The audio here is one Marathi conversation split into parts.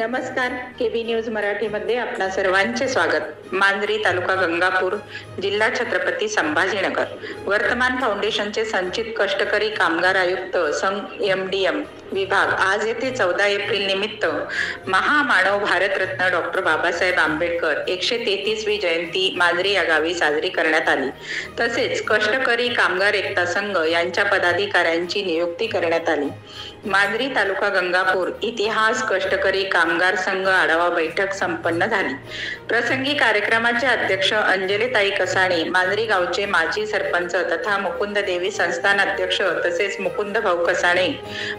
नमस्कार. केबी न्यूज मराठीमध्ये आपणा सर्वांचे स्वागत. मांजरी तालुका गंगापूर, जिल्हा छत्रपती संभाजीनगर. वर्तमान फाउंडेशनचे संचित कष्टकरी कामगार आयुक्त संघ MDM विभाग आज येथे 14 एप्रिल निमित्त महामानव भारतरत्न डॉक्टर बाबासाहेब आंबेडकर 133वी जयंती मांजरी या गावी साजरी करण्यात आली. तसेच कष्टकरी कामगार एकता संघ यांच्या पदाधिकाऱ्यांची नियुक्ती करण्यात आली. मांजरी तालुका गंगापूर इतिहास कष्टकरी कामगार संघ आढावा बैठक संपन्न झाली. प्रसंगी कार्यक्रमाचे अध्यक्ष अंजलीताई कसाणे, मांजरी गावचे माजी सरपंच तथा मुकुंद देवी संस्थान अध्यक्ष तसेच मुकुंद भाऊ कसाणे,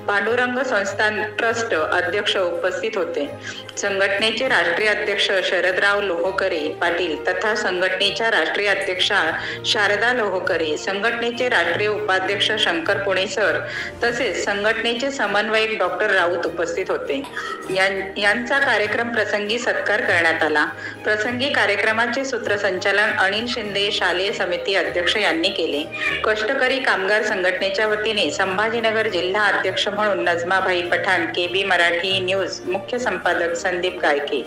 पांडुरंग संस्थान ट्रस्ट अध्यक्ष उपस्थित होते. संघटनेचे राष्ट्रीय अध्यक्ष शरदराव लोहकरे पाटील तथा संघटनेच्या राष्ट्रीय अध्यक्षा शारदा लोहकरे, संघटनेचे राष्ट्रीय उपाध्यक्ष शंकर पुणे सर तसेच संघटनेचे समन्वयक डॉक्टर राऊत उपस्थित होते. यांचा कार्यक्रम प्रसंगी सत्कार करण्यात आला. प्रसंगी कार्यक्रमाचे सूत्रसंचालन अनिल शिंदे शालेय समिती अध्यक्ष यांनी केले. कष्टकरी कामगार संघटनेच्या वतीने संभाजीनगर जिल्हा अध्यक्ष म्हणून नजमाबाई पठाण, केबी मराठी न्यूज मुख्य संपादक संदीप गायके.